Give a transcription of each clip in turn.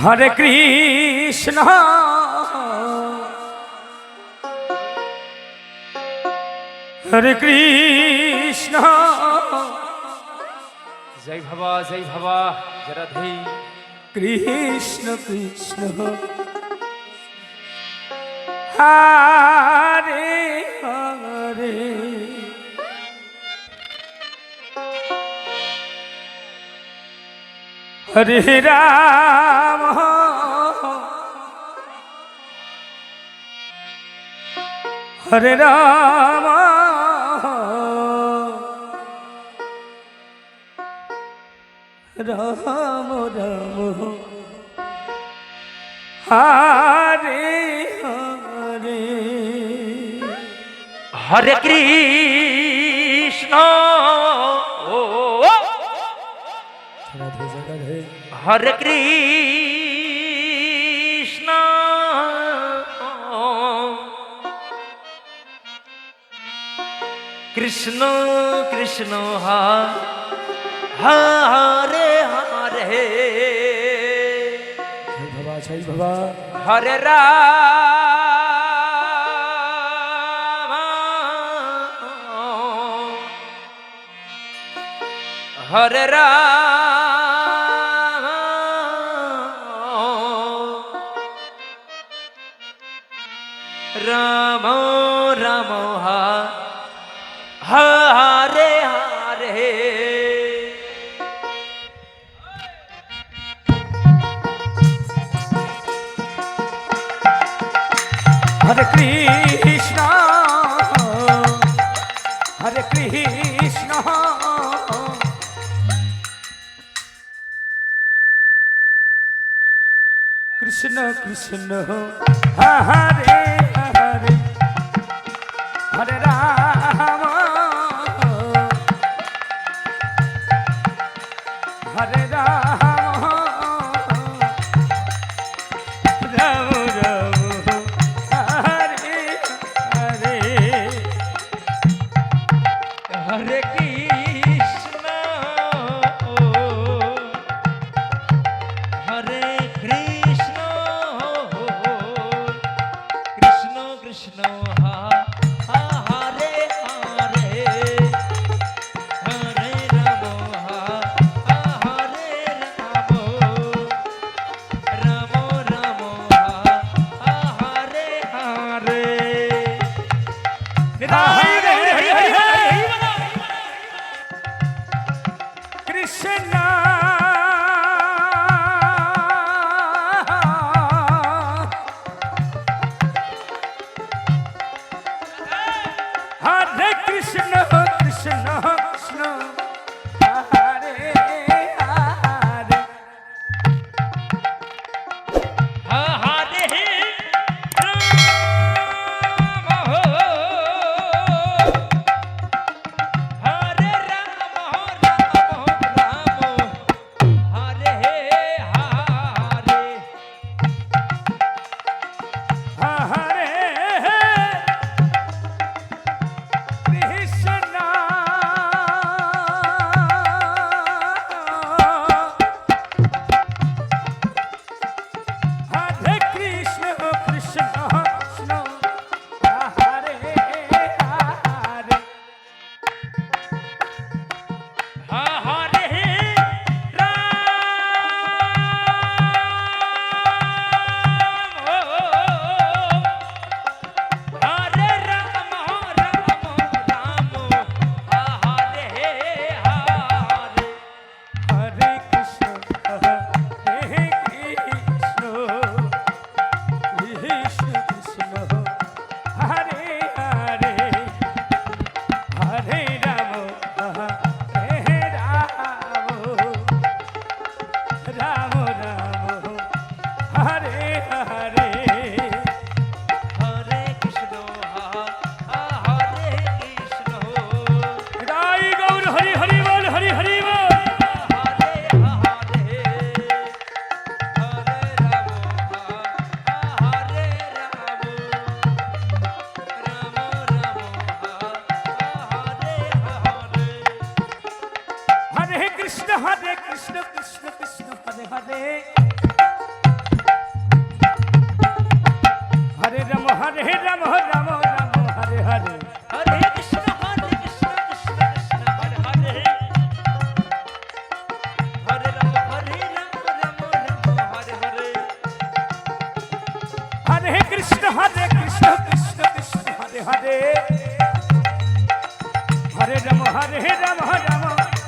हरे कृष्ण हरे कृष्ण जय भवा जरा धई कृष्ण कृष्ण हरे हरे हरे राम हरे राम राम राम हरे हरे हरे कृष्ण हरे कृष्ण कृष्ण कृष्ण हरे हरे जय बाबा हरे राम हरे राम राम राम हरे हरे हरे कृष्ण हरे कृष्ण कृष्ण कृष्ण हरे हरे हरे राम हरे राम राम राम हरे हरे हरे कृष्ण हरे कृष्ण कृष्ण कृष्ण हरे हरे हरे राम हरे राम राम राम हरे हरे हरे कृष्ण হরে হরে রাম হরে রাম রাম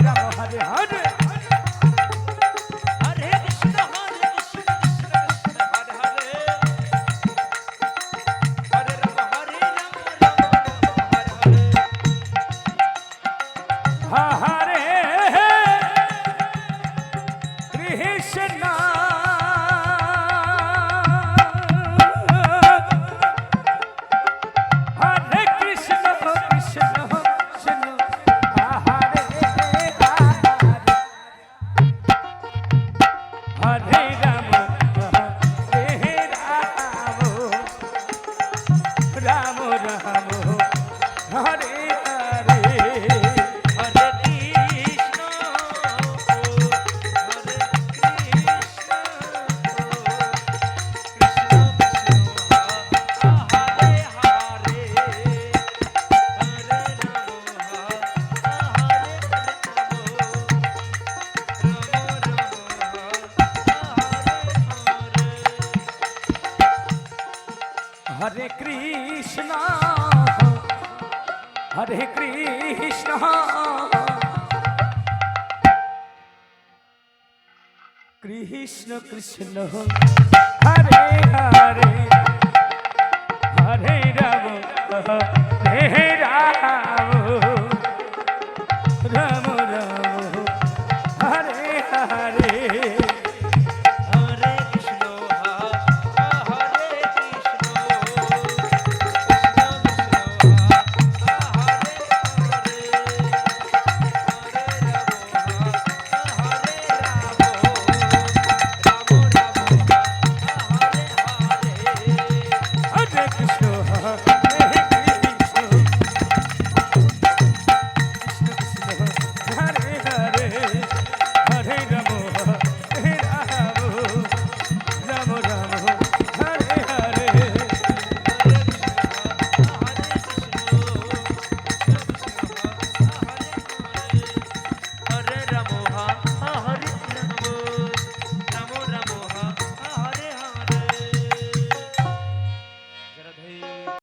রাম হরে হরে হরে কৃষ্ণ কৃষ্ণ কৃষ্ণ হরে হরে হরে রাম হরে রাম রাম হরে হরে হরে কৃষ্ণ হরে কৃষ্ণ কৃষ্ণ কৃষ্ণ হরে হরে রাম হরে রাম রাম রাম হরে হরে হরে কৃষ্ণ হরে কৃষ্ণ কৃষ্ণ কৃষ্ণ হরে হরে হরে রাম হরে কৃষ্ণ হরে কৃষ্ণ কৃষ্ণ কৃষ্ণ হরে হরে হরে রাম হরে